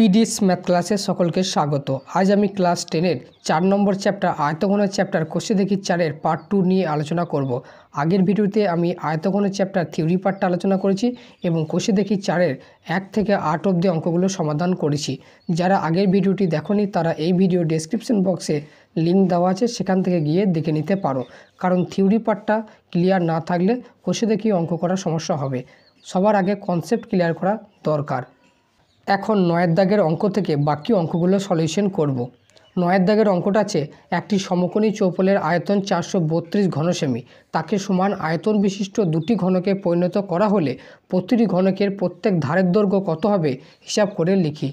PDS math ক্লাসে সকলকে স্বাগত। আজ আমি ক্লাস 10-এর 4 নম্বর চ্যাপ্টার আয়তঘনের চ্যাপ্টার কোষে দেখি 4-এর পার্ট 2 নিয়ে আলোচনা করব। আগের ভিডিওতে আমি আয়তঘনের চ্যাপ্টার থিওরি পার্টটা আলোচনা করেছি এবং কোষে দেখি 4-এর 1 থেকে 8 অবধি অঙ্কগুলো সমাধান করেছি। যারা আগের ভিডিওটি দেখোনি তারা এই ভিডিও ডেসক্রিপশন বক্সে লিঙ্ক দেওয়া আছে, সেখান থেকে গিয়ে দেখে নিতে পারো। কারণ থিওরি পার্টটা ক্লিয়ার না থাকলে কোষে দেখি অঙ্ক করার সমস্যা হবে। সবার আগে কনসেপ্ট ক্লিয়ার করা দরকার। এখন 9 দাগের অঙ্ক থেকে বাকি অঙ্কগুলো সলিউশন করব। 9 দাগের অঙ্কটা আছে, একটি সমকোণী চৌপলের আয়তন 432 ঘন সেমি, তাকে সমান আয়তন বিশিষ্ট দুটি ঘনকে পরিণত করা হলে প্রতিটি ঘনকের প্রত্যেক ধারের দৈর্ঘ্য কত হবে হিসাব করে লিখি।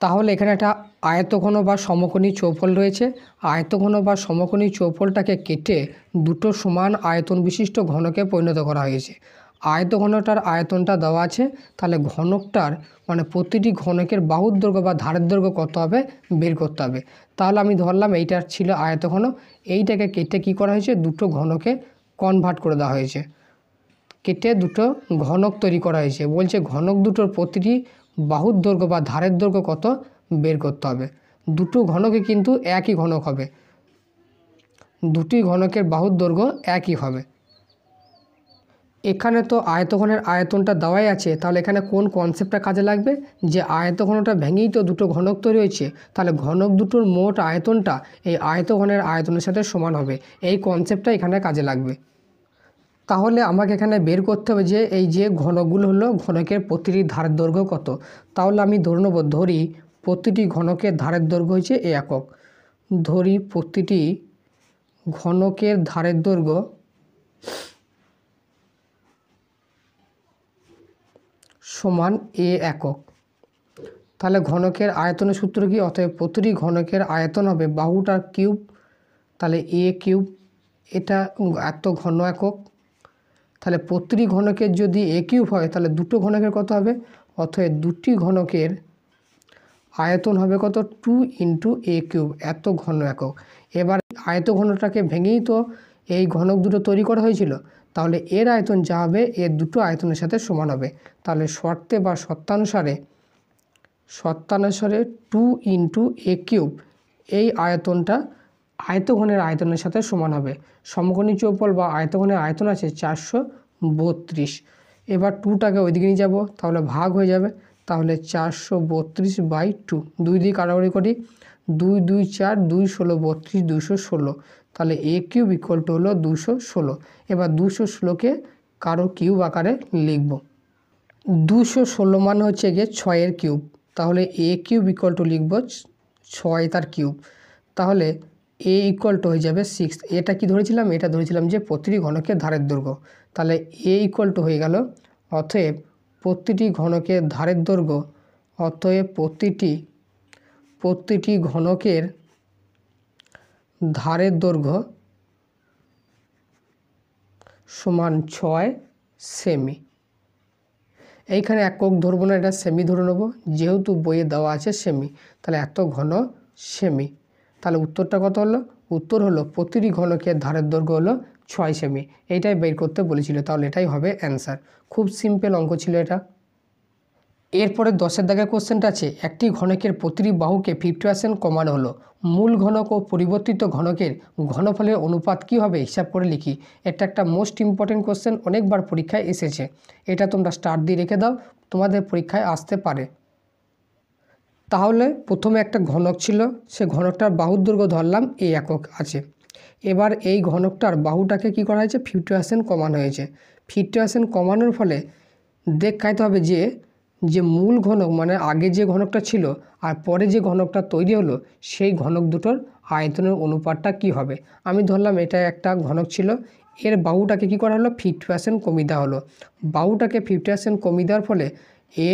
তাহলে এখানে একটা আয়তঘন বা সমকোণী চৌপল রয়েছে। আয়তঘন বা সমকোণী চৌপলটাকে কেটে দুটো সমান আয়তন বিশিষ্ট ঘনকে পরিণত করা হয়েছে। আয়তঘনটার আয়তনটা দেওয়া আছে, তাহলে ঘনকটার মানে প্রতিটি ঘনকের বাহুর দৈর্ঘ্য বা ধারের দৈর্ঘ্য কত হবে বের করতে হবে। তাহলে আমি ধরলাম এইটার ছিল আয়তঘন, এইটাকে কেটে কি করা হয়েছে, দুটো ঘনকে কনভার্ট করে দেওয়া হয়েছে, কেটে দুটো ঘনক তৈরি করা হয়েছে। বলছে ঘনক দুটোর প্রতিটি বাহুর দৈর্ঘ্য বা ধারের দৈর্ঘ্য কত বের করতে হবে। দুটো ঘনকে কিন্তু একই ঘনক হবে, দুটি ঘনকের বাহুর দৈর্ঘ্য একই হবে। এখানে তো আয়তঘনের আয়তনটা দেওয়াই আছে, তাহলে এখানে কোন কনসেপ্টটা কাজে লাগবে, যে আয়তঘনটা ভেঙেই তো দুটো ঘনক তৈরি হয়েছে, তাহলে ঘনক দুটোর মোট আয়তনটা এই আয়তঘনের আয়তনের সাথে সমান হবে। এই কনসেপ্টটা এখানে কাজে লাগবে। তাহলে আমাকে এখানে বের করতে হবে যে এই যে ঘনকগুলো হলো ঘনকের প্রতিটি ধারের দৈর্ঘ্য কত। তাহলে আমি ধরি প্রতিটি ঘনকের ধারের দৈর্ঘ্য হচ্ছে একক। ধরি প্রতিটি ঘনকের ধারের দৈর্ঘ্য সমান এ একক। তাহলে ঘনকের আয়তনের সূত্র কি, অতএব প্রতিটি ঘনকের আয়তন হবে বাহুটার কিউব, তাহলে এ কিউব, এটা এত ঘন একক। তাহলে প্রতিটি ঘনকের যদি এ কিউব হয় তাহলে দুটো ঘনকের কত হবে, অতএব দুটি ঘনকের আয়তন হবে কত, 2 × এ কিউব, এত ঘন একক। এবার আয়ত ঘনটাকে ভেঙেই তো এই ঘনক দুটো তৈরি করা হয়েছিল, তাহলে এর আয়তন যা হবে এর দুটো আয়তনের সাথে সমান হবে। তাহলে শর্তে বা শর্তানুসারে 2 × এ কিউব এই আয়তনটা আয়তঘনের আয়তনের সাথে সমান হবে। সমকোণী চৌপল বা আয়তঘনের আয়তন আছে 432। এবার 2টাকে ওইদিকে নিয়ে যাব, তাহলে ভাগ হয়ে যাবে। তাহলে 432/2, 2 দিয়ে কাটাকাটি করি, 2 2 4, 2 16 32, 216। তাহলে এ কিউব ইকুয়াল টু হলো 216। এবার 216কে কারো কিউব আকারে লিখব। 216 মানে হচ্ছে গিয়ে 6-এর কিউব, তাহলে এ কিউব ইকুয়াল টু লিখব 6 তার কিউব। তাহলে এ ইকুয়াল টু হয়ে যাবে 6। এটা কি ধরেছিলাম, এটা ধরেছিলাম যে প্রতিটি ঘনকের ধারের দৈর্ঘ্য। তাহলে এ ইকুয়াল টু হয়ে গেল, অতএব প্রতিটি ঘনকের ধারের দৈর্ঘ্য, অতএব প্রতিটি ঘনকের ধারের দৈর্ঘ্য সমান 6 সেমি। এইখানে একক ধরবো না, এটা সেমি ধরে নেবো, যেহেতু বইয়ে দেওয়া আছে সেমি, তাহলে এত ঘন সেমি। তাহলে উত্তরটা কত হলো, উত্তর হলো প্রতিটি ঘনকের ধারের দৈর্ঘ্য হলো 6 সেমি। এইটাই বের করতে বলেছিল, তাহলে এটাই হবে অ্যান্সার। খুব সিম্পল অঙ্ক ছিল এটা। এরপরে 10 দাগের কোশ্চেনটা আছে, একটি ঘনকের প্রতিটি বাহুকে 50% কমানো হলো, মূল ঘনক ও পরিবর্তিত ঘনকের ঘনফলের অনুপাত কী হবে হিসাব করে লিখি। এটা একটা মোস্ট ইম্পর্টেন্ট কোশ্চেন, অনেকবার পরীক্ষায় এসেছে। এটা তোমরা স্টার দিয়ে রেখে দাও, তোমাদের পরীক্ষায় আসতে পারে। তাহলে প্রথমে একটা ঘনক ছিল, সে ঘনকটার বাহুর দৈর্ঘ্য ধরলাম এ একক আছে। এবার এই ঘনকটার বাহুটাকে কি করা হয়েছে, 50% কমানো হয়েছে। 50% কমানোর ফলে দেখাইতে হবে যে মূল ঘনক মানে আগে যে ঘনকটা ছিল আর পরে যে ঘনকটা তৈরি হলো সেই ঘনক দুটোর আয়তনের অনুপাতটা কি হবে। আমি ধরলাম এটা একটা ঘনক ছিল, এর বাহুটাকে কি করা হলো, 50% কমিয়ে দেওয়া হলো। বাহুটাকে 50% কমিয়ে দেওয়ার ফলে এ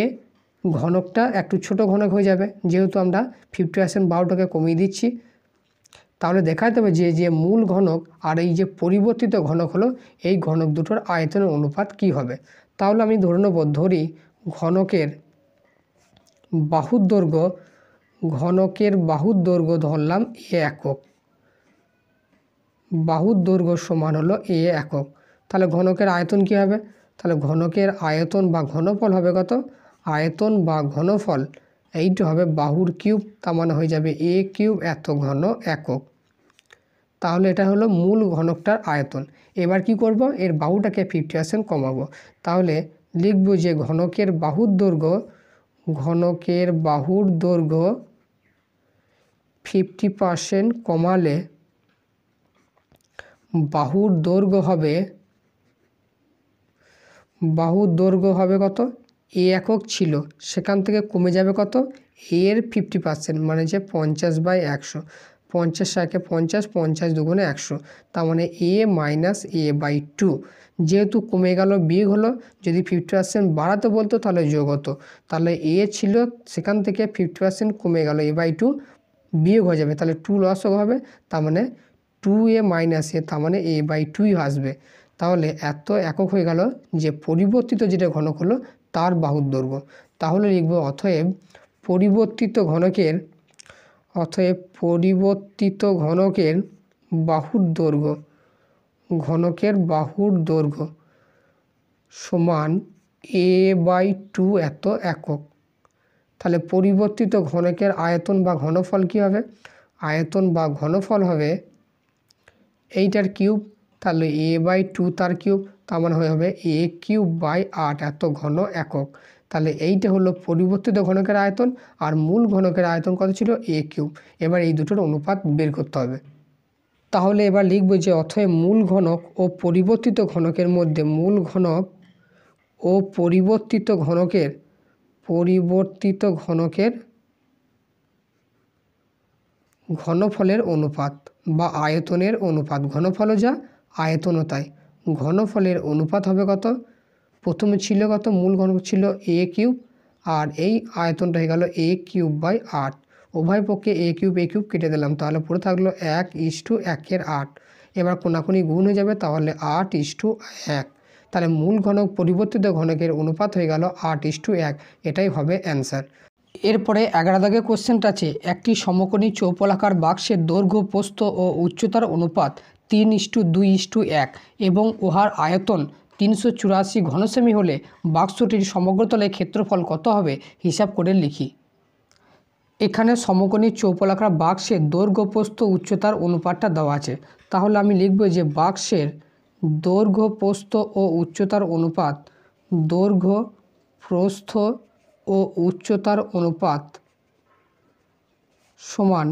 ঘনকটা একটু ছোট ঘনক হয়ে যাবে, যেহেতু আমরা 50% বাহুটাকে কমিয়ে দিচ্ছি। তাহলে দেখাতে হবে যে মূল ঘনক আর এই যে পরিবর্তিত ঘনক হলো এই ঘনক দুটোর আয়তনের অনুপাত কি হবে। তাহলে আমি ধরে নেব, ধরি ঘনকের বাহুর দৈর্ঘ্য ধরলাম এ একক, বাহুর দৈর্ঘ্য সমান হলো এ একক। তাহলে ঘনকের আয়তন কি হবে, তাহলে ঘনকের আয়তন বা ঘনফল হবে কত, আয়তন বা ঘনফল এইটা হবে বাহুর কিউব, তার মানে হয়ে যাবে এ কিউব এত ঘন একক। তাহলে এটা হলো মূল ঘনকটার আয়তন। এবার কি করব, এর বাহুটাকে 50% কমাবো। তাহলে লিখব যে ঘনকের বাহুর দৈর্ঘ্য 50% কমালে বাহুর দৈর্ঘ্য হবে কত, এ একক ছিল সেখান থেকে কমে যাবে কত, এর 50%, মানে যে 50/100। 50 × 50, 50 × 2 = 100, তার মানে a - a/2। যেহেতু কমে গেল বিয়োগ হলো, যদি 50% বাড়াতে বলতো তাহলে যোগ হতো। তাহলে a ছিল সেখান থেকে 50% কমে গেল, a/2 বিয়োগ হয়ে যাবে, তাহলে 2 লস হবে, তার মানে 2a - a, তার মানে a/2 আসবে। তাহলে এত একক হয়ে গেল যে পরিবর্তিত যেটা ঘনক হলো তার বাহুর দৈর্ঘ্য। তাহলে লিখব অতএব পরিবর্তিত ঘনকের বাহুর দৈর্ঘ্য সমান a/2 এত একক। তাহলে পরিবর্তিত ঘনকের আয়তন বা ঘনফল কি হবে, আয়তন বা ঘনফল হবে এইটার কিউব, তাহলে a/2 তার কিউব, তার মানে হয়ে হবে a³/8 এত ঘন একক। তাহলে এইটা হলো পরিবর্তিত ঘনকের আয়তন, আর মূল ঘনকের আয়তন কত ছিল, a³। এবার এই দুটোর অনুপাত বের করতে হবে। তাহলে এবার লিখব যে অতএব মূল ঘনক ও পরিবর্তিত ঘনকের মধ্যে মূল ঘনক ও পরিবর্তিত ঘনকের ঘনফলের অনুপাত বা আয়তনের অনুপাত, ঘনফলও যা আয়তনও তাই। ঘনফলের অনুপাত হবে কত, প্রথমে ছিল কত, মূল ঘনক ছিল a³, আর এই আয়তনটা হয়ে গেল a³/8। উভয় পক্ষে a³ কেটে দিলাম, তাহলে পুরো থাকলো 1:1 এবার কোনাকুনি গুণ হয়ে যাবে, তাহলে 8:1। তাহলে মূল ঘনক পরিবর্তিত ঘনকের অনুপাত হয়ে গেল 8:1, এটাই হবে অ্যান্সার। এরপরে 11 দাগের কোশ্চেনটা আছে, একটি সমকোণী চৌপলাকার বাক্সের দৈর্ঘ্য, প্রস্থ ও উচ্চতার অনুপাত 3:2:1 এবং উহার আয়তন 384 ঘনসেমি হলে বাক্সটির সমগ্রতলের ক্ষেত্রফল কত হবে হিসাব করে লিখি। এখানে সমকোণী চৌপলাকার বাক্সের দৈর্ঘ্য, প্রস্থ, উচ্চতার অনুপাতটা দেওয়া আছে। তাহলে আমি লিখব যে বাক্সের দৈর্ঘ্য, প্রস্থ ও উচ্চতার অনুপাত, দৈর্ঘ্য, প্রস্থ ও উচ্চতার অনুপাত সমান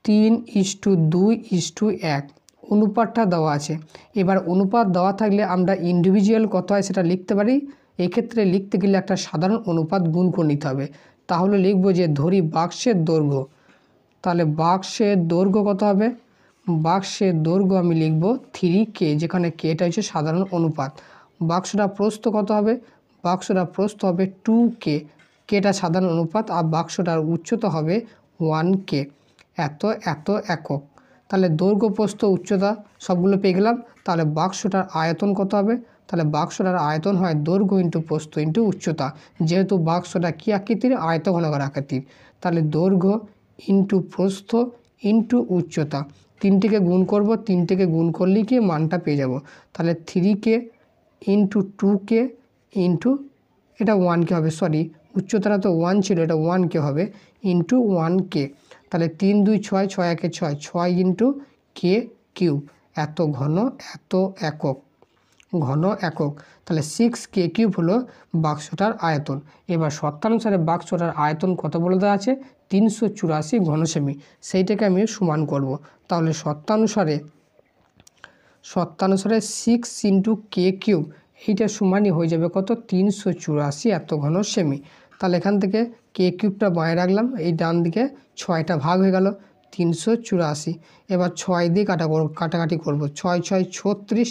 3:2:1। অনুপাতটা দেওয়া আছে। এবার অনুপাত দেওয়া থাকলে আমরা ইন্ডিভিজুয়াল কত হয় সেটা লিখতে পারি। এক্ষেত্রে লিখতে গেলে একটা সাধারণ অনুপাত গুণ করে নিতে হবে। তাহলে লিখব যে ধরি বাক্সের দৈর্ঘ্য, তাহলে বাক্সের দৈর্ঘ্য কত হবে, বাক্সের দৈর্ঘ্য আমি লিখব 3k, যেখানে কেটা হচ্ছে সাধারণ অনুপাত। বাক্সটা প্রস্থ কত হবে, বাক্সটা প্রস্থ হবে 2k, কেটা সাধারণ অনুপাত, আর বাক্সটার উচ্চতা হবে 1k, এত একক। তাহলে দৈর্ঘ্য, প্রস্থ, উচ্চতা সবগুলো পেয়ে গেলাম। তাহলে বাক্সটার আয়তন কত হবে, তাহলে বাক্সটার আয়তন হয় দৈর্ঘ্য ইন্টু প্রস্থ ইন্টু উচ্চতা। যেহেতু বাক্সটা কী আকৃতির, আয়তঘনাকার আকৃতির, তাহলে দৈর্ঘ্য ইন্টু প্রস্থ ইন্টু উচ্চতা, তিনটিকে গুণ করব, তিনটিকে গুণ করলেই কি মানটা পেয়ে যাব। তাহলে 3k ইন্টু 2k ইন্টু এটা 1k হবে, সরি উচ্চতাটা তো 1 ছিল, এটা 1k হবে, ইন্টু 1k। তাহলে 3 2 6, 6 1 6, 6 ইন্টু k³ এত ঘন এত একক, ঘন একক। তাহলে 6k³ হলো বাক্সটার আয়তন। এবার শর্তানুসারে বাক্সটার আয়তন কত বলে দেওয়া আছে, 384 ঘনসেমি, সেইটাকে আমি সমান করব। তাহলে শর্তানুসারে 6 ইন্টু k³ এইটা সমানই হয়ে যাবে কত, 384 এত ঘনসেমি। তাহলে এখান থেকে k³ বাঁয়ে রাখলাম, এই ডান দিকে 6টা ভাগ হয়ে গেল 384। এবার 6 দিয়ে কাটাকাটি করব, 6 6 36,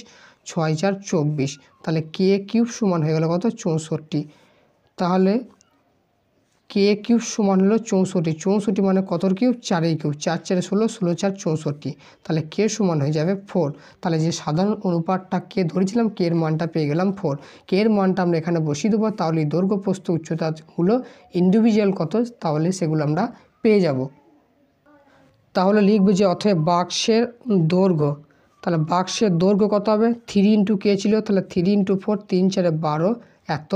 6 4 24, তাহলে k³ সমান হয়ে গেল কত, 64। তাহলে k³ সমান হলো 64, 64 মানে কতর কিউব, 4-এর কিউব, 4 4 16, 16 4 64, তাহলে k সমান হয়ে যাবে 4। তাহলে যে সাধারণ অনুপাতটা কে ধরেছিলাম, k এর মানটা পেয়ে গেলাম 4। k এর মানটা আমরা এখানে বসিয়ে দেবো, তাহলে দৈর্ঘ্য, প্রস্থ, উচ্চতাগুলো ইন্ডিভিজুয়াল কত, তাহলে সেগুলো আমরা পেয়ে যাব। তাহলে লিখব যে অতএব বাক্সের দৈর্ঘ্য, তাহলে বাক্সের দৈর্ঘ্য কত হবে 3 ইন্টু কে ছিল, তাহলে 3 ইন্টু 4 3 4 12 এত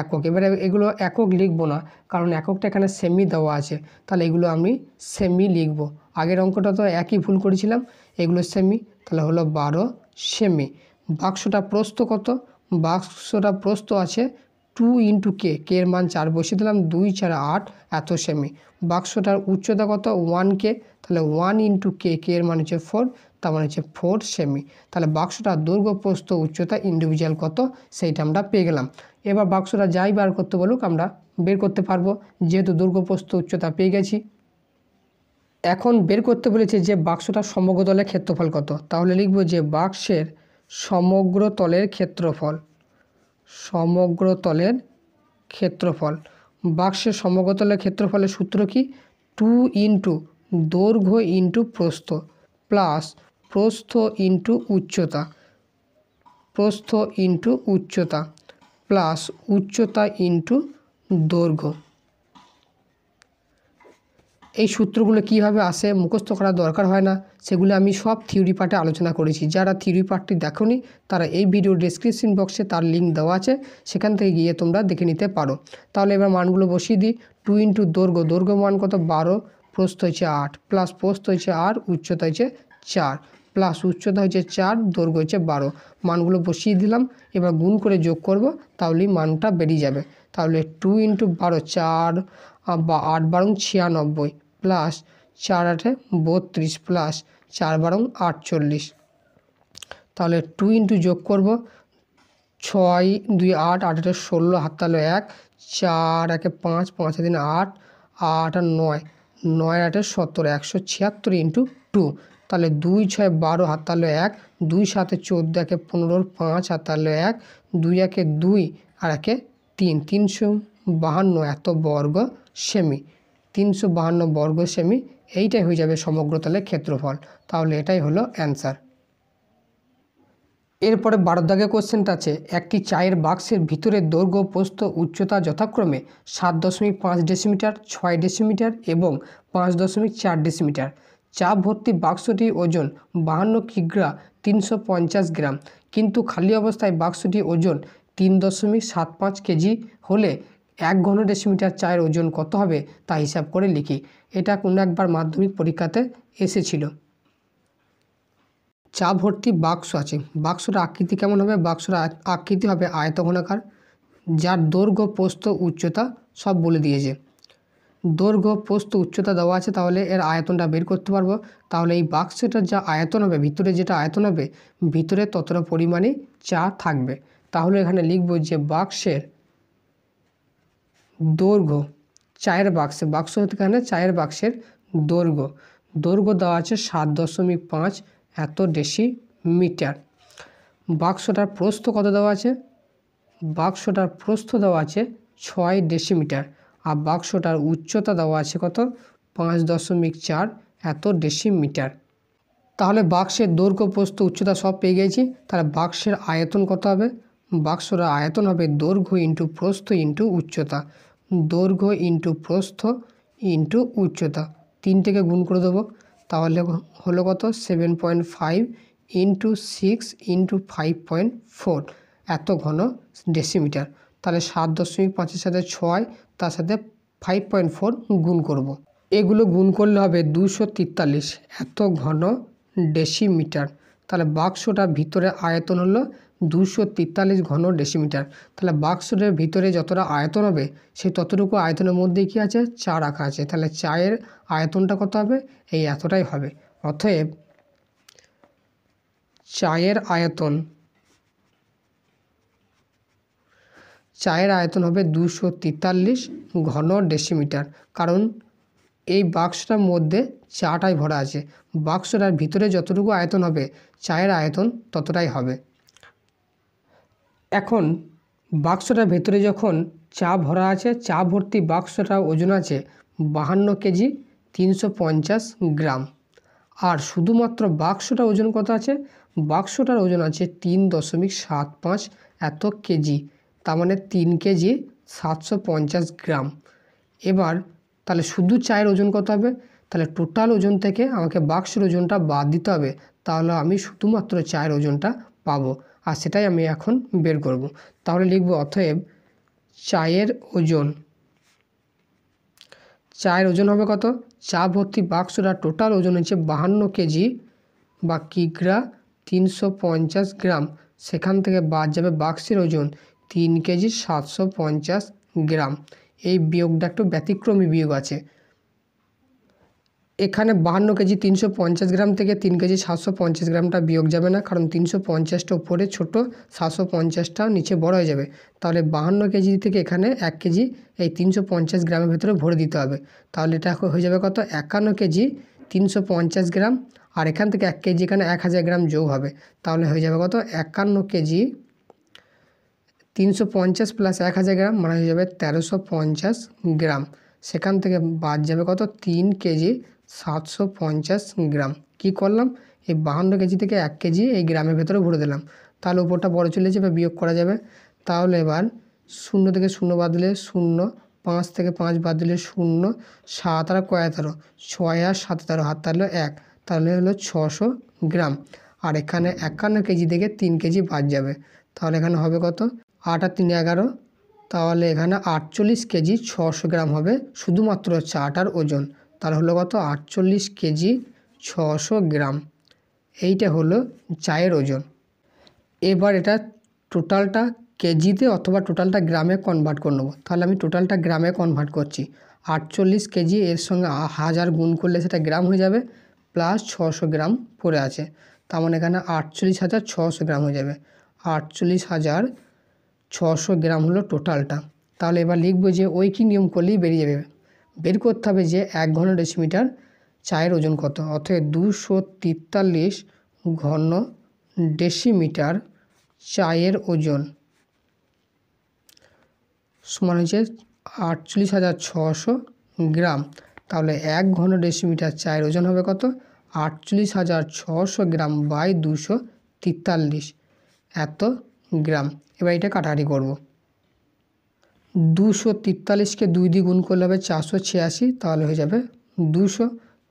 একক। এবারে এগুলো একক লিখবো না, কারণ এককটা এখানে সেমি দেওয়া আছে, তাহলে এগুলো আমি সেমি লিখব। আগের অঙ্কটা তো একই ভুল করেছিলাম, এগুলো সেমি, তাহলে হলো 12 সেমি। বাক্সটা প্রস্থ কত, বাক্সটা প্রস্থ আছে 2 ইন্টু কে, কে এর মান 4 বসিয়ে দিলাম, 2 4 8 এত সেমি। বাক্সটার উচ্চতা কত 1 কে, তাহলে 1 ইন্টু কে, কে এর মান হচ্ছে 4, তার মানে হচ্ছে 4 সেমি। তাহলে বাক্সটার দৈর্ঘ্য প্রস্থ উচ্চতা ইন্ডিভিজুয়াল কত সেইটা আমরা পেয়ে গেলাম। এবার বাক্সটা যাই বার করতে বলুক আমরা বের করতে পারবো, যেহেতু দৈর্ঘ্য প্রস্থ উচ্চতা পেয়ে গেছি। এখন বের করতে বলেছে যে বাক্সটার সমগ্র তলের ক্ষেত্রফল কত, তাহলে লিখব যে বাক্সের সমগ্র তলের ক্ষেত্রফল, সমগ্র তলের ক্ষেত্রফল। বাক্সের সমগ্র তলের ক্ষেত্রফলের সূত্র কি 2 ইন্টু দৈর্ঘ্য ইন্টু প্রস্থ প্লাস প্রস্থ ইন্টু উচ্চতা, প্রস্থ ইন্টু উচ্চতা প্লাস উচ্চতা ইন্টু দৈর্ঘ্য। এই সূত্রগুলো কীভাবে আসে মুখস্থ করার দরকার হয় না, সেগুলো আমি সব থিওরি পার্টে আলোচনা করেছি। যারা থিওরি পার্টটি দেখোনি তারা এই ভিডিও ডেসক্রিপশন বক্সে তার লিঙ্ক দেওয়া আছে, সেখান থেকে গিয়ে তোমরা দেখে নিতে পারো। তাহলে এবার মানগুলো বসিয়ে দিই। 2 ইন্টু দৈর্ঘ্য, দৈর্ঘ্য মান কত 12, প্রস্থ হচ্ছে 8 প্লাস প্রস্থ হচ্ছে 8, উচ্চতা হচ্ছে 4 প্লাস উচ্চতা হচ্ছে 4, দৈর্ঘ্য হচ্ছে 12। মানগুলো বসিয়ে দিলাম, এবার গুণ করে যোগ করব, তাহলেই মানটা বেরিয়ে যাবে। তাহলে 2 ইন্টু 12 4 বা 8 12 96 প্লাস 4 8 32 প্লাস 4 12 48। তাহলে 2 ইন্টু যোগ করব 6 2 8 8 8 16 হাত তাহলে 1 4 1 5 5 3 8 8 আর 9 9 8 17 176 ইন্টু 2। তাহলে 2 6 12 হাত তাহলে 1 2 7 14 1 15 5 হাত তাহলে 1 2 1 2 আর 1 3 352 এত বর্গ সেমি, 352 বর্গ সেমি। এইটাই হয়ে যাবে সমগ্র তলের ক্ষেত্রফল। তাহলে এটাই হলো অ্যান্সার। এরপরে 12 দাগে কোশ্চেনটা আছে, একটি চায়ের বাক্সের ভিতরের দৈর্ঘ্য প্রস্থ উচ্চতা যথাক্রমে 7.5 ডেসিমিটার 6 ডেসিমিটার এবং 5.4 ডেসিমিটার। চাপ ভর্তি বাক্সটি ওজন 52 কিগ্রা 350 গ্রাম, কিন্তু খালি অবস্থায় বাক্সটি ওজন 3.75 কেজি হলে 1 ঘন ডেসিমিটার চায়ের ওজন কত হবে তা হিসাব করে লিখি। এটা কোনো একবার মাধ্যমিক পরীক্ষাতে এসেছিল। চা ভর্তি বাক্স আছে, বাক্সটার আকৃতি কেমন হবে, বাক্সটার আকৃতি হবে আয়তঘনাকার, যার দৈর্ঘ্য প্রস্থ উচ্চতা সব বলে দিয়েছে। দৈর্ঘ্য প্রস্থ উচ্চতা দেওয়া আছে, তাহলে এর আয়তনটা বের করতে পারবো। তাহলে এই বাক্সটার যা আয়তন হবে, ভিতরে যেটা আয়তন হবে, ভিতরে ততটা পরিমাণে চা থাকবে। তাহলে এখানে লিখব যে বাক্সের দৈর্ঘ্য, চায়ের বাক্সে, বাক্স এখানে চায়ের বাক্সের দৈর্ঘ্য, দৈর্ঘ্য দেওয়া আছে 7.5 এত ডেসিমিটার। বাক্সটার প্রস্থ কত দেওয়া আছে, বাক্সটার প্রস্থ দেওয়া আছে 6 ডেসিমিটার, আর বাক্সটার উচ্চতা দেওয়া আছে কত 5.4 এত ডেসিমিটার। তাহলে বাক্সের দৈর্ঘ্য প্রস্থ উচ্চতা সব পেয়ে গেছি। তাহলে বাক্সের আয়তন কত হবে, বাক্সটার আয়তন হবে দৈর্ঘ্য ইন্টু প্রস্থ ইন্টু উচ্চতা, দৈর্ঘ্য ইন্টু প্রস্থ ইন্টু উচ্চতা, 3 থেকে গুণ করে দেবো। তাহলে হলো কত 7.5 ইন্টু 6 ইন্টু 5.4 এত ঘন ডেসিমিটার। তাহলে 7.5-এর সাথে 6, তার সাথে 5.4 গুণ করব। এগুলো গুণ করলে হবে 243 এত ঘন ডেসিমিটার। তাহলে বাক্সটার ভিতরে আয়তন হলো 243 ঘন ডেসিমিটার। তাহলে বাক্সটার ভিতরে যতটা আয়তন হবে সেই ততটুকু আয়তনের মধ্যে কি আছে, চা রাখা আছে। তাহলে চায়ের আয়তনটা কত হবে, এই এতটাই হবে। অতএব চায়ের আয়তন, চায়ের আয়তন হবে 243 ঘন ডেসিমিটার, কারণ এই বাক্সটার মধ্যে চাটাই ভরা আছে। বাক্সটার ভিতরে যতটুকু আয়তন হবে চায়ের আয়তন ততটাই হবে। এখন বাক্সটার ভেতরে যখন চা ভরা আছে, চা ভর্তি বাক্সটার ওজন আছে 52 কেজি 350 গ্রাম। আর শুধুমাত্র বাক্সটার ওজন কত আছে, বাক্সটার ওজন আছে 3.75 এত কেজি, তার মানে 3 কেজি 750 গ্রাম। এবার তাহলে শুধু চায়ের ওজন কত হবে, তাহলে টোটাল ওজন থেকে আমাকে বাক্সের ওজনটা বাদ দিতে হবে, তাহলে আমি শুধুমাত্র চায়ের ওজনটা পাবো, আর সেটাই আমি এখন বের করব। তাহলে লিখব অতএব চায়ের ওজন হবে কত? চা ভর্তি বাক্সটার টোটাল ওজন হচ্ছে 52 কেজি বা কিগ্রা 350 গ্রাম। সেখান থেকে বাদ যাবে বাক্সের ওজন 3 কেজি 750 গ্রাম। এই বিয়োগটা একটু ব্যতিক্রমী বিয়োগ আছে। এখানে 52 কেজি 350 গ্রাম থেকে 3 কেজি 750 গ্রামটা বিয়োগ যাবে না, কারণ 350টা উপরে ছোটো, 750টা নিচে বড় হয়ে যাবে। তাহলে 52 কেজি থেকে এখানে 1 কেজি এই 350 গ্রামের ভেতরে ভরে দিতে হবে। তাহলে এটা হয়ে যাবে কত? 51 কেজি 350 গ্রাম, আর এখান থেকে 1 কেজি এখানে 1000 গ্রাম যোগ হবে। তাহলে হয়ে যাবে কত? 51 কেজি 350 প্লাস 1000 গ্রাম মানে হয়ে যাবে 1350 গ্রাম। সেখান থেকে বাদ যাবে কত? 3 কেজি 750 গ্রাম। কি করলাম? এই 52 কেজি থেকে 1 কেজি এই গ্রামের ভেতরে ভরে দিলাম। তাহলে উপরটা বড় চলে যাবে, বিয়োগ করা যাবে। তাহলে এবার 0 থেকে 0 বাদ দিলে 0, 5 থেকে 5 বাদ দিলে 0, 7 আর কয় 13, 6 আর 7 13, হাত তাহলে 1, তাহলে হলো 600 গ্রাম। আর এখানে 51 কেজি থেকে 3 কেজি বাদ যাবে, তাহলে এখানে হবে কত? 8 আর 3 11, তাহলে এখানে 48 কেজি 600 গ্রাম হবে শুধুমাত্র চাটার ওজন। তার হলো কত? 48 কেজি 600 গ্রাম। এইটা হলো চায়ের ওজন। এবার এটা টোটালটা কেজিতে অথবা টোটালটা গ্রামে কনভার্ট করে নেবো। তাহলে আমি টোটালটা গ্রামে কনভার্ট করছি। 48 কেজি এর সঙ্গে 1000 গুণ করলে সেটা গ্রাম হয়ে যাবে, প্লাস 600 গ্রাম পড়ে আছে, তার মানে এখানে 48,600 গ্রাম হয়ে যাবে। 48,600 গ্রাম হলো টোটালটা। তাহলে এবার লিখবো যে ওই কি নিয়ম করলেই বেরিয়ে যাবে। বের করতে হবে যে 1 ঘন ডেসিমিটার চায়ের ওজন কত। অর্থাৎ 243 ঘন ডেসিমিটার চায়ের ওজন সমান হচ্ছে 48,600 গ্রাম। তাহলে 1 ঘন ডেসিমিটার চায়ের ওজন হবে কত? 48,600 গ্রাম বাই 243 এত গ্রাম। এবার এটা কাটাকাটি করব। 243কে 2 দিয়ে গুণ করলে হবে 486, তাহলে হয়ে যাবে 200,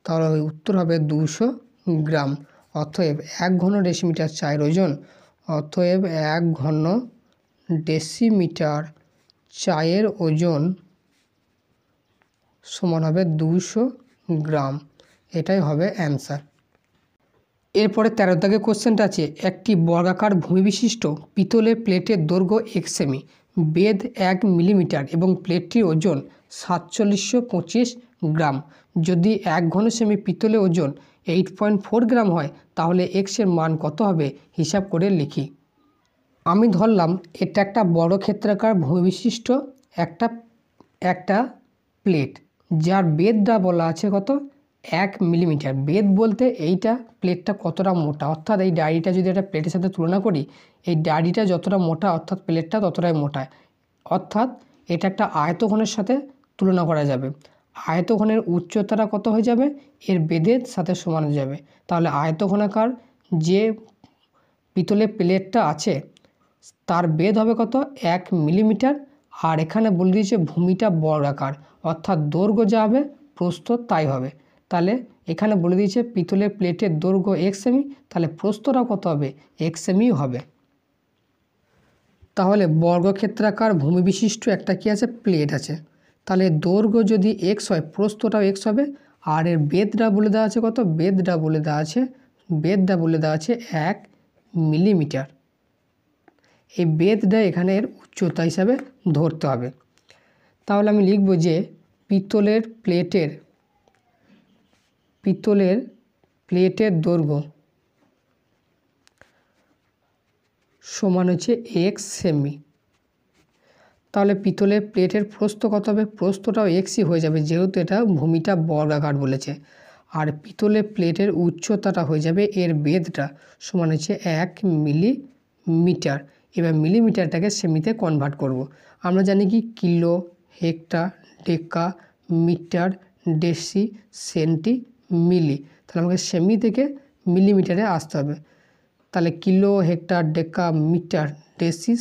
তাহলে উত্তর হবে 200 গ্রাম। অতএব 1 ঘন ডেসিমিটার চায়ের ওজন, অতএব 1 ঘন ডেসিমিটার চায়ের ওজন সমান হবে 200 গ্রাম। এটাই হবে অ্যান্সার। এরপরে 13 দাগে কোশ্চেনটা আছে, একটি বর্গাকার ভূমি বিশিষ্ট পিতলের প্লেটের দৈর্ঘ্য 1 সেমি, বেধ 1 মিলিমিটার এবং প্লেটটির ওজন 4725 গ্রাম। যদি 1 ঘন সেমি পিতলের ওজন 8.4 গ্রাম হয় তাহলে এক্সের মান কত হবে হিসাব করে লিখি। আমি ধরলাম এটা একটা বড় ক্ষেত্রাকার ভূমি বিশিষ্ট একটা প্লেট, যার বেধটা বলা আছে কত? 1 মিলিমিটার। বেধ বলতে এইটা প্লেটটা কতটা মোটা, অর্থাৎ এই ডায়েরিটা যদি একটা প্লেটের সাথে তুলনা করি, এই ডায়েরিটা যতটা মোটা অর্থাৎ প্লেটটা ততটাই মোটা, অর্থাৎ এটা একটা আয়তঘনের সাথে তুলনা করা যাবে। আয়তঘনের উচ্চতাটা কত হয়ে যাবে? এর বেধের সাথে সমান হয়ে যাবে। তাহলে আয়তঘনাকার যে পিতলের প্লেটটা আছে তার বেধ হবে কত? 1 মিলিমিটার। আর এখানে বলে দিয়েছে ভূমিটা বর্গাকার, অর্থাৎ দৈর্ঘ্য যা হবে প্রস্থ তাই হবে। তাহলে এখানে বলে দিয়েছে পিতলের প্লেটের দৈর্ঘ্য 1 সেমি, তাহলে প্রস্থটাও কত হবে? 1 সেমি হবে। তাহলে বর্গক্ষেত্রাকার ভূমি বিশিষ্ট একটা কি আছে? প্লেট আছে। তাহলে দৈর্ঘ্য যদি x হয় প্রস্থটাও x হবে। আর এর বেধটা বলে দেওয়া আছে কত? বেধটা বলে দেওয়া আছে 1 মিলিমিটার। এই বেধটা এখানে এর উচ্চতা হিসাবে ধরতে হবে। তাহলে আমি লিখব যে পিতলের প্লেটের দৈর্ঘ্য সমান হচ্ছে 1 সেমি। তাহলে পিতলের প্লেটের প্রস্থ কত হবে? প্রস্থটাও এক্সই হয়ে যাবে, যেহেতু এটা ভূমিটা বর্গাকার বলেছে। আর পিতলের প্লেটের উচ্চতাটা হয়ে যাবে এর বেধটা সমান হচ্ছে 1 মিলিমিটার। এবার মিলিমিটারটাকে সেমিতে কনভার্ট করব। আমরা জানি কি kilo, hecto, deca, metre, deci, centi, মিলি। তাহলে আমাকে সেমি থেকে মিলিমিটারে আসতে হবে। তাহলে kilo, hecto, deca, metre, deci,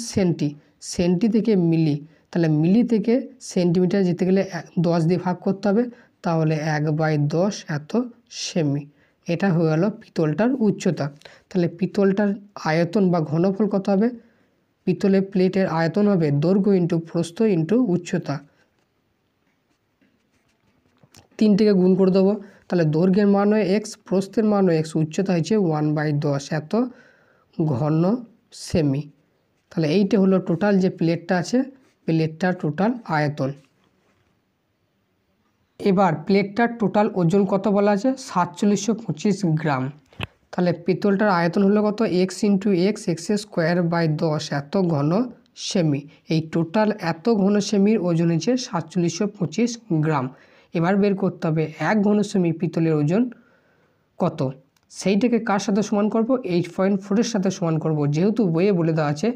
centi থেকে মিলি। তাহলে মিলি থেকে সেন্টিমিটার যেতে গেলে 10 দিয়ে ভাগ করতে হবে, তাহলে 1/10 এত সেমি। এটা হয়ে গেল পিতলটার উচ্চতা। তাহলে পিতলটার আয়তন বা ঘনফল কত হবে? পিতলের প্লেটের আয়তন হবে দৈর্ঘ্য ইন্টু প্রস্থ ইন্টু উচ্চতা। 3 থেকে গুণ করে দেবো। তাহলে দৈর্ঘ্যের মান হয় এক্স, প্রস্থের মান হয় এক্স, উচ্চতা হচ্ছে 1/10 এত ঘন সেমি। তাহলে এইটা হলো টোটাল যে প্লেটটা আছে, প্লেটটার টোটাল আয়তন। এবার প্লেটটার টোটাল ওজন কত বলা আছে? 4725 গ্রাম। তাহলে পিতলটার আয়তন হলো কত? এক্স ইন্টু এক্স, x²/10 এত ঘন সেমি। এই টোটাল এত ঘন সেমির ওজন হচ্ছে 4725 গ্রাম। এবার বের করতে হবে 1 ঘন সেমি পিতলের ওজন কত। সেইটাকে কার সাথে সমান করব? 8.4 সাথে সমান করব। যেহেতু বইয়ে বলে দেওয়া আছে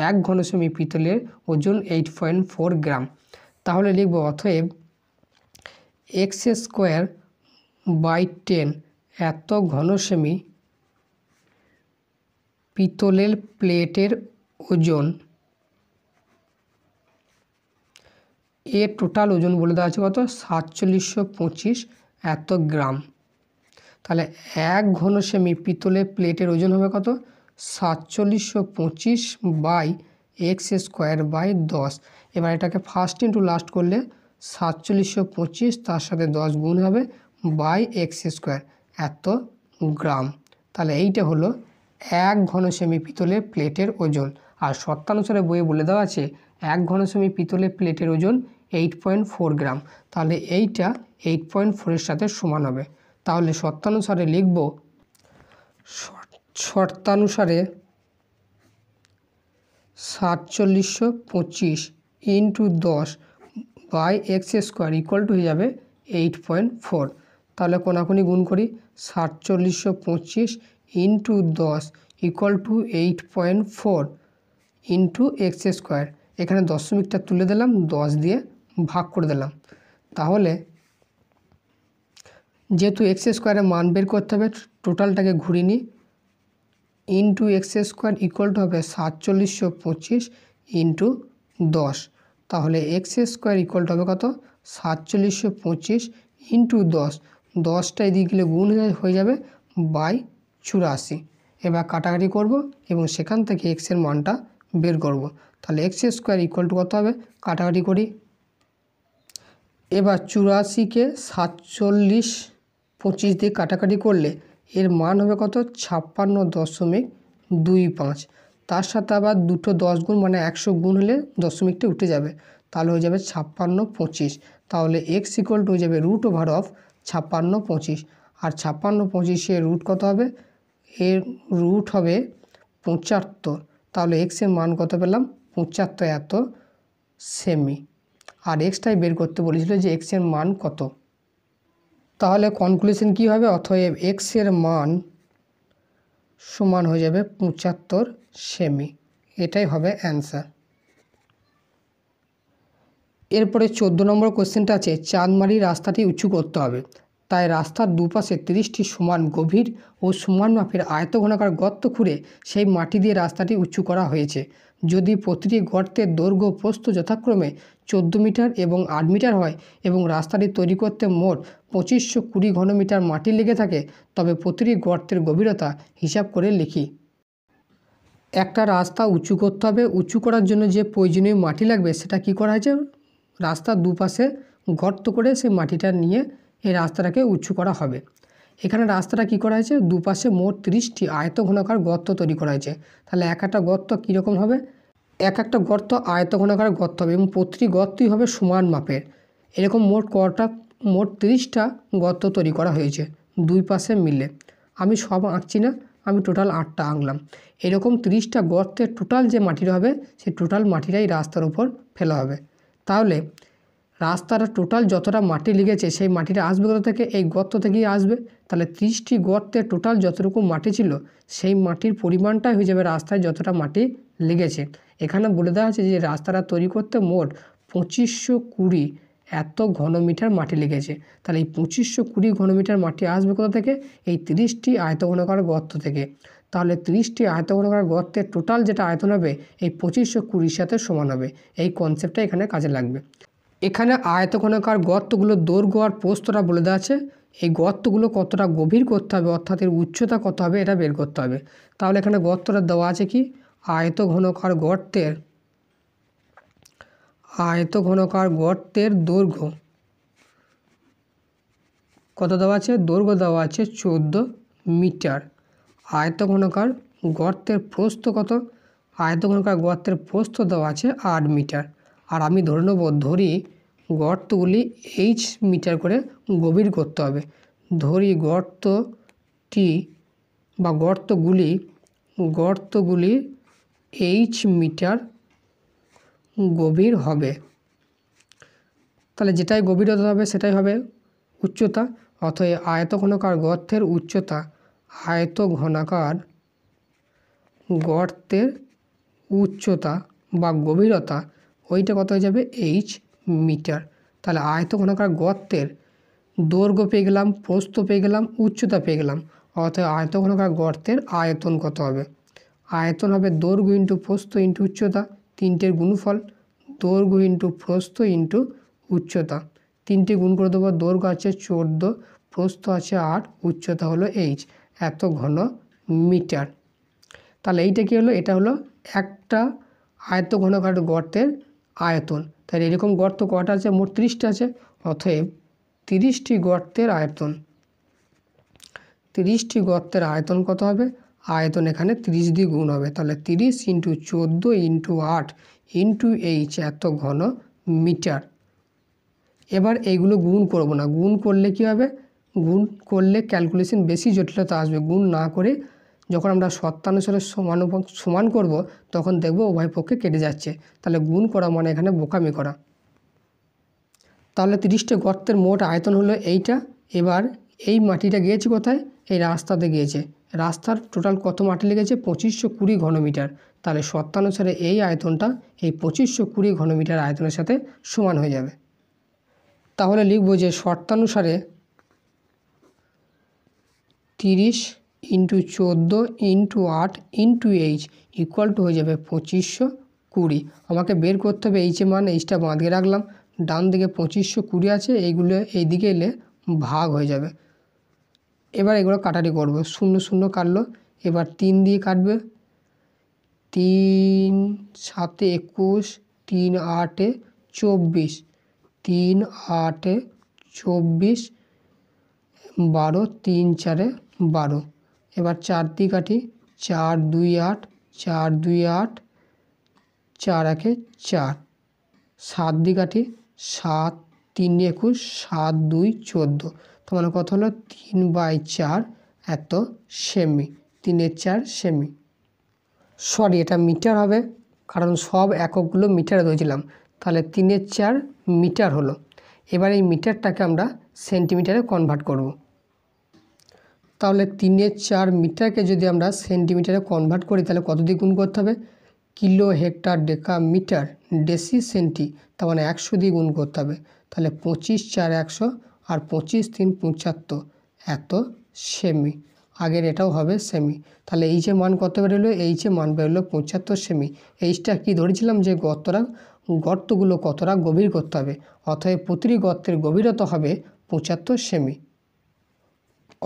1 ঘন সেমি পিতলের ওজন 8.4 গ্রাম। তাহলে লিখব অতএব x²/10 এত ঘন সেমি পিতলের প্লেটের ওজন, এর টোটাল ওজন বলে দেওয়া আছে কত? 4725 এত গ্রাম। তাহলে 1 ঘন সেমি পিতলের প্লেটের ওজন হবে কত? 4725/x²/10। এবার এটাকে ফার্স্ট ইন্টু লাস্ট করলে 4725 তার সাথে 10 গুণ হবে x² এত গ্রাম। তাহলে এইটা হলো 1 ঘন সেমি পিতলের প্লেটের ওজন। আর শর্তানুসারে বইয়ে বলে দেওয়া আছে 1 ঘন সেমি পিতলের প্লেটের ওজন 8.4 গ্রাম। তাহলে এইটা 8.4-এর সাথে সমান হবে। তাহলে শর্তানুসারে লিখব, শর্তানুসারে 4725 ইন্টু 10/x² ইকুয়াল টু হয়ে যাবে 8.4। তাহলে কোনাকুনি গুণ করি। 4725 into 10 equal to 8.4 into x²। এখানে দশমিকটা তুলে দিলাম, 10 দিয়ে ভাগ করে দিলাম। তাহলে যেহেতু x² মান বের করতে হবে, টোটালটাকে ঘুরিয়ে নিই। ইন্টু x² ইকুয়াল টু হবে 4725 ইন্টু 10। তাহলে x² ইকুয়াল টু হবে কত? 4725 ইন্টু 10। 10টা এদিকে গেলে গুণ হয়ে যাবে 84। এবার কাটাকাটি করব এবং সেখান থেকে এক্সের মানটা বের করব। তাহলে x² ইকুয়াল টু কত হবে? কাটাকাটি করি। এবার 84কে 4725 দিয়ে কাটাকাটি করলে এর মান হবে কত? 56.25। তার সাথে আবার দুটো 10 গুণ মানে 100 গুণ হলে দশমিকটা উঠে যাবে। তাহলে হয়ে যাবে 5625। তাহলে x ইকুয়াল টু হয়ে যাবে √5625। আর 5625-এর রুট কত হবে? এর রুট হবে 75। তাহলে এক্সের মান কত পেলাম? 75 এত সেমি। আর এক্সটাই বের করতে বলেছিল যে এক্সের মান কত। তাহলে কনক্লুশন কি হবে? অতএব এক্সের মান সমান হয়ে যাবে 75 সেমি। এটাই হবে অ্যান্সার। এরপরে 14 নম্বর কোশ্চেনটা আছে, চাঁদমারি রাস্তাটি উঁচু করতে হবে। তাই রাস্তার দুপাশে 30টি সমান গভীর ও সমান মাপের আয়তঘনাকার গর্ত খুঁড়ে সেই মাটি দিয়ে রাস্তাটি উঁচু করা হয়েছে। যদি প্রতিটি গর্তের দৈর্ঘ্য প্রস্থ যথাক্রমে 14 মিটার এবং 8 মিটার হয় এবং রাস্তাটি তৈরি করতে মোট 2520 ঘনমিটার মাটি লেগে থাকে, তবে প্রতিটি গর্তের গভীরতা হিসাব করে লিখি। একটা রাস্তা উঁচু করতে হবে। উঁচু করার জন্য যে প্রয়োজনীয় মাটি লাগবে সেটা কি করা হয়েছে? রাস্তার দুপাশে গর্ত করে সেই মাটিটা নিয়ে এই রাস্তাটাকে উঁচু করা হবে। এখানে রাস্তাটা কি করা হয়েছে? দুপাশে মোট 30টি আয়তঘনাকার গর্ত তৈরি করা হয়েছে। তাহলে এক একটা গর্ত কীরকম হবে? এক একটা গর্ত আয়তঘনাকার গর্ত হবে এবং প্রতিটি গর্তই হবে সমান মাপের। এরকম মোট 30টা গর্ত তৈরি করা হয়েছে দুই পাশে মিলে। আমি সব আঁকছি না, আমি টোটাল 8টা আঁকলাম। এরকম 30টা গর্তের টোটাল যে মাটিটা হবে সেই টোটাল মাটিটাই রাস্তার উপর ফেলা হবে। তাহলে রাস্তার টোটাল যতটা মাটি লেগেছে সেই মাটিটা আসবে কোথা থেকে? এই গর্ত থেকেই আসবে। তাহলে 30টি গর্তের টোটাল যতটুকু মাটি ছিল সেই মাটির পরিমাণটাই হয়ে যাবে রাস্তায় যতটা মাটি লেগেছে। এখানে বলে দেওয়া আছে যে রাস্তাটা তৈরি করতে মোট 2520 এত ঘনমিটার মাটি লেগেছে। তাহলে এই 2520 ঘনমিটার মাটি আসবে কোথা থেকে? এই 30টি আয়তঘনাকার গর্ত থেকে। তাহলে 30টি আয়তঘনাকার গর্তের টোটাল যেটা আয়তন হবে এই 2520-র সাথে সমান হবে। এই কনসেপ্টটা এখানে কাজে লাগবে। এখানে আয়তঘনাকার গর্তগুলোর দৈর্ঘ্য আর প্রস্থটা বলে দেওয়া আছে। এই গর্তগুলো কতটা গভীর করতে হবে, অর্থাৎ এর উচ্চতা কত হবে এটা বের করতে হবে। তাহলে এখানে গর্তটা দেওয়া আছে কি, আয়তঘনকার গর্তের দৈর্ঘ্য কত দেওয়া আছে, দৈর্ঘ্য দেওয়া আছে 14 মিটার। আয়তঘনকার গর্তের প্রস্থ কত, আয়তঘনকার গর্তের প্রস্থ দেওয়া আছে 8 মিটার। আর আমি ধরি গর্তগুলি এইচ মিটার করে গভীর করতে হবে। ধরি গর্তটি বা গর্তগুলি এইচ মিটার গভীর হবে। তাহলে যেটাই গভীরতা হবে সেটাই হবে উচ্চতা। অতএব আয়তঘনকার গর্তের উচ্চতা, আয়তঘনকার গর্তের উচ্চতা বা গভীরতা ওইটা কত হয়ে যাবে, এইচ মিটার। তাহলে আয়তঘনকার গর্তের দৈর্ঘ্য পেয়ে গেলাম, প্রস্থ পেয়ে গেলাম, উচ্চতা পেয়ে গেলাম। অতএব আয়তঘনকার গর্তের আয়তন কত হবে, আয়তন হবে দৈর্ঘ্য ইন্টু প্রস্থ ইন্টু উচ্চতা, তিনটের গুণফল, দৈর্ঘ্য ইন্টু প্রস্থ ইন্টু উচ্চতা। তিনটে গুণ করে দেবো, দৈর্ঘ্য আছে 14, প্রস্থ আছে 8, উচ্চতা হলো এইচ, এত ঘন মিটার। তাহলে এইটা কী হলো, এটা হলো একটা আয়তঘনকার গর্তের আয়তন। তাহলে এরকম গর্ত কটা আছে, মোট 30টা আছে। অতএব 30টি গর্তের আয়তন, 30টি গর্তের আয়তন কত হবে, আয়তন এখানে 30 দিয়ে গুণ হবে। তাহলে 30 ইন্টু 14 ইন্টু 8 ইন্টু এইচ, এত ঘন মিটার। এবার এইগুলো গুণ করব না, গুণ করলে কি হবে, গুণ করলে ক্যালকুলেশন বেশি জটিলতা আসবে। গুণ না করে যখন আমরা শতানুসারে সমান করব তখন দেখব উভয় পক্ষে কেটে যাচ্ছে। তাহলে গুণ করা মানে এখানে বোকামি করা। তাহলে 30টি গর্তের মোট আয়তন হলো এইটা। এবার এই মাটিটা গিয়েছে কোথায়, এই রাস্তাতে গিয়েছে। রাস্তার টোটাল কত মাটি লেগেছে, 2520 ঘনমিটার। তাহলে শতানুসারে এই আয়তনটা এই 2520 ঘনমিটার আয়তনের সাথে সমান হয়ে যাবে। তাহলে লিখব যে শর্তানুসারে 30 into 14 into 8 into H equal to হয়ে যাবে 2520। আমাকে বের করতে হবে এইচের মান, এইচটা বাঁধিয়ে রাখলাম। ডান দিকে 2520 আছে, এইগুলো এই দিকে এলে ভাগ হয়ে যাবে। এবার এগুলো কাটারি করব, 0 0 কাটলো। এবার 3 দিয়ে কাটবে, 3 7 21, 3 8 24, 3 8 24, 12, 3 4 12। এবার 4 দিয়ে কাটি, 4 2 8, 4 2 8, 4 1 4। 7 দিয়ে কাটি, 7 3 21, 7 2 14। তো মানে কত হলো, 3/4 এত সেমি, 3/4 সেমি। সরি, এটা মিটার হবে কারণ সব এককগুলো মিটারে ধরেছিলাম। তাহলে 3/4 মিটার হলো। এবার এই মিটারটাকে আমরা সেন্টিমিটারে কনভার্ট করব। তাহলে 3/4 মিটারকে যদি আমরা সেন্টিমিটারে কনভার্ট করি তাহলে কত দিয়ে গুণ করতে হবে, kilo hecto deca metre deci centi, তার মানে 100 দিয়ে গুণ করতে হবে। তাহলে 25 4 100 আর 25 3 75 এত সেমি। আগের এটাও হবে সেমি। তাহলে এইচের মান কত বেরোলো, এইচের মান বেরোলো 75 সেমি। এইচটা কি ধরেছিলাম যে গর্তগুলো কতটা গভীর করতে হবে। অতএব প্রতিটি গর্তের গভীরতা হবে 75 সেমি।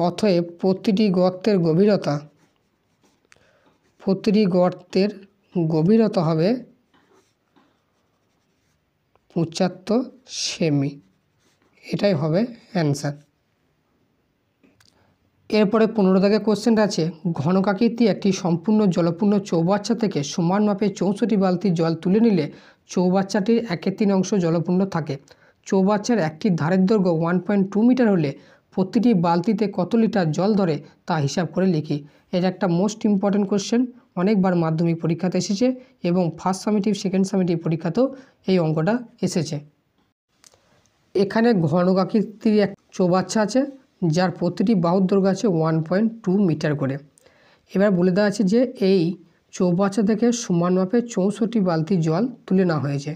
অতএব প্রতিটি গর্তের গভীরতা হবে 75 সেমি। এটাই হবে অ্যান্সার। এরপরে 15 দাগের কোশ্চেনটা আছে, ঘনকাকৃতি একটি সম্পূর্ণ জলপূর্ণ চৌবাচ্চা থেকে সমান মাপে 64 বালতি জল তুলে নিলে চৌবাচ্চাটির 1/3 অংশ জলপূর্ণ থাকে। চৌবাচ্চার একটি ধারের দৈর্ঘ্য 1.2 মিটার হলে প্রতিটি বালতিতে কত লিটার জল ধরে তা হিসাব করে লিখি। এটা একটা মোস্ট ইম্পর্ট্যান্ট কোশ্চেন, অনেকবার মাধ্যমিক পরীক্ষাতে এসেছে এবং ফার্স্ট সামেটিভ সেকেন্ড সামেটিভ পরীক্ষাতেও এই অঙ্কটা এসেছে। এখানে ঘনকাকৃতির এক চৌবাচ্চা আছে যার প্রতিটি বাহুর দৈর্ঘ্য আছে 1.2 মিটার করে। এবার বলে দেওয়া আছে যে এই চৌবাচ্চা থেকে সমান মাপে 64 বালতি জল তুলে নেওয়া হয়েছে।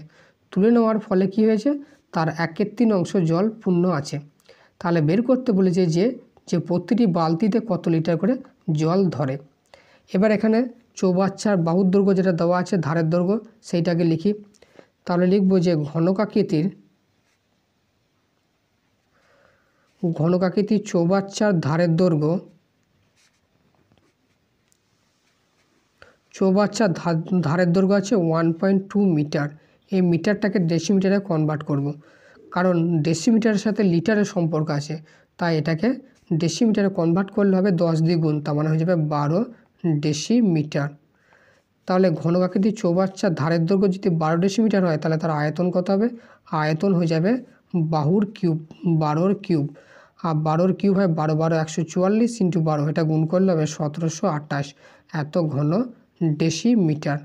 তুলে নেওয়ার ফলে কি হয়েছে, তার 1/3 অংশ জল পূর্ণ আছে। তাহলে বের করতে বলেছে যে প্রতিটি বালতিতে কত লিটার করে জল ধরে। এবার এখানে চৌবাচ্চার বাহুর দৈর্ঘ্য যেটা দেওয়া আছে ধারের দৈর্ঘ্য সেইটাকে লিখি। তাহলে লিখব যে ঘনকাকৃতির চৌবাচ্চার ধারের দৈর্ঘ্য ধারের দৈর্ঘ্য আছে 1.2 মিটার। এই মিটারটাকে ডেসিমিটারে কনভার্ট করব, কারণ ডেসিমিটারের সাথে লিটারের সম্পর্ক আছে, তাই এটাকে ডেসিমিটারে কনভার্ট করলে হবে 10 দিয়ে গুণ, তার মানে হয়ে যাবে 12 ডেসিমিটার। তাহলে ঘনকাকৃতির চৌবাচ্চার ধারের দৈর্ঘ্য যদি 12 ডেসিমিটার হয়, তাহলে তার আয়তন কত হবে? আয়তন হয়ে যাবে বাহুর কিউব, 12 কিউব। আর 12 কিউব হয় 12 12 144 ইন্টু 12, এটা গুণ করলে হবে 1728 এত ঘন ডেসিমিটার।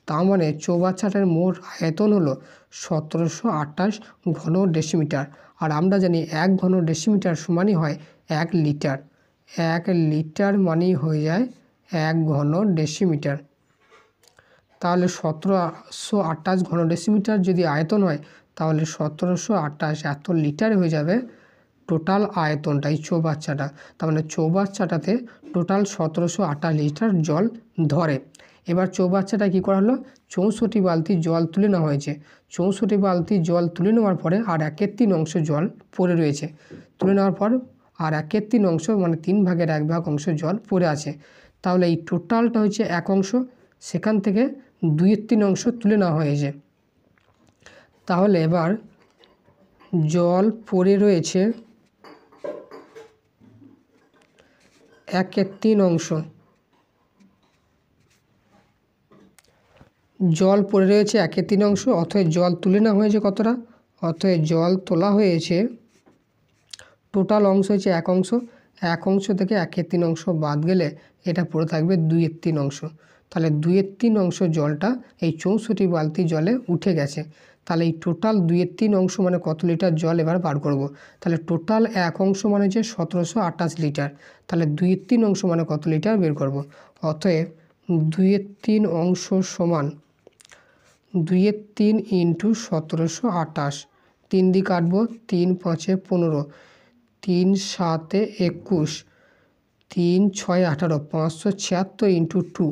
তার মানে চৌবাচ্চাটার মোট আয়তন হলো 1728 ঘন ডেসিমিটার। আর আমরা জানি 1 ঘন ডেসিমিটার সমানই হয় 1 লিটার। 1 লিটার মানেই হয়ে যায় 1 ঘন ডেসিমিটার। তাহলে 1728 ঘন ডেসিমিটার যদি আয়তন হয়, তাহলে 1728 এত লিটার হয়ে যাবে টোটাল আয়তনটা এই চৌবাচ্চাটা। তার মানে চৌবাচ্চাটাতে টোটাল 1728 লিটার জল ধরে। এবার চৌবাচ্চাটা কী করা হলো? 64 বালতি জল তুলে নেওয়া হয়েছে। 64 বালতি জল তুলে নেওয়ার পরে আর 1/3 অংশ জল পড়ে রয়েছে। তুলে নেওয়ার পর আর 1/3 অংশ, মানে 3 ভাগের 1 ভাগ অংশ জল পড়ে আছে। তাহলে এই টোটালটা হচ্ছে 1 অংশ, সেখান থেকে 2/3 অংশ তুলে নেওয়া হয়েছে। তাহলে এবার জল পড়ে রয়েছে 1/3 অংশ। জল পড়ে রয়েছে 1/3 অংশ, অতএব জল তুলে নেওয়া হয়েছে কতটা? অতএব জল তোলা হয়েছে, টোটাল অংশ হচ্ছে 1 অংশ। 1 অংশ থেকে 1/3 অংশ বাদ গেলে এটা পড়ে থাকবে 2/3 অংশ। তাহলে 2/3 অংশ জলটা এই 64 বালতি জলে উঠে গেছে। তাহলে এই টোটাল 2/3 অংশ মানে কত লিটার জল এবার বার করব। তাহলে টোটাল 1 অংশ মানে হচ্ছে 1728 লিটার। তাহলে 2/3 অংশ মানে কত লিটার বের করব। অতএব 2/3 অংশ সমান 2/3 ইন্টু 1728। 3 দিয়ে কাটবো, 3 5 15, 3 7 21, 3 6 18, 576 ইন্টু 2,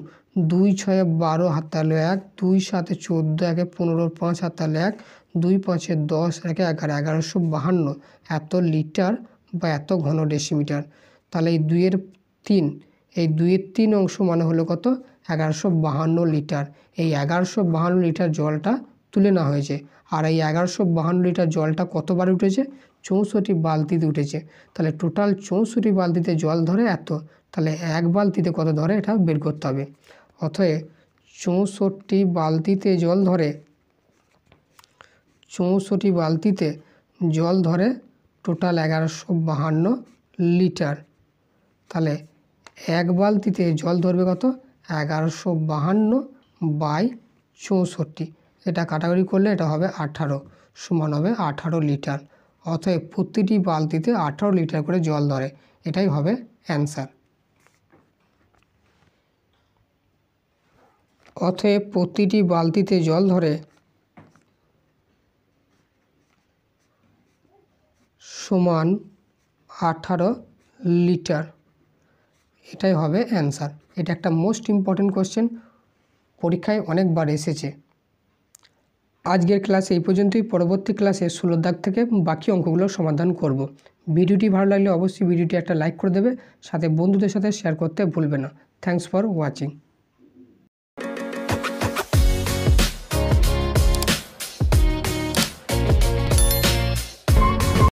2 6 12 হাত তাহলে 1, 2 7 14, 1 15, 5 হাত তাহলে 1, 2 5 10, 1 11, 1152 এত লিটার বা এত ঘন ডেসিমিটার। তাহলে এই 2/3, এই 2/3 অংশ মানে হলো কত? 1152 লিটার। এই 1152 লিটার জলটা তুলে নেওয়া হয়েছে। আর এই 1152 লিটার জলটা কতবার উঠেছে? 64 বালতিতে উঠেছে। তাহলে টোটাল 64 বালতিতে জল ধরে এত। তাহলে 1 বালতিতে কত ধরে এটা বের করতে হবে। অতএব 64 বালতিতে জল ধরে, 64 বালতিতে জল ধরে টোটাল 1152 লিটার। তাহলে 1 বালতিতে জল ধরবে কত? 1152 বাই 64, এটা কাটাকুটি করলে এটা হবে 18, সমান হবে 18 লিটার। অতএব প্রতিটি বালতিতে 18 লিটার করে জল ধরে, এটাই হবে অ্যান্সার। অতএব প্রতিটি বালতিতে জল ধরে সমান 18 লিটার, এটাই হবে অ্যান্সার। এটা একটা মোস্ট ইম্পর্টেন্ট কোশ্চেন, পরীক্ষায় অনেকবার এসেছে। আজকের ক্লাস এই পর্যন্তই। পরবর্তী ক্লাসে 16 দাগ থেকে বাকি অঙ্কগুলোর সমাধান করব। ভিডিওটি ভালো লাগলে অবশ্যই ভিডিওটি একটা লাইক করে দেবে, সাথে বন্ধুদের সাথে শেয়ার করতে ভুলবে না। Thanks for watching.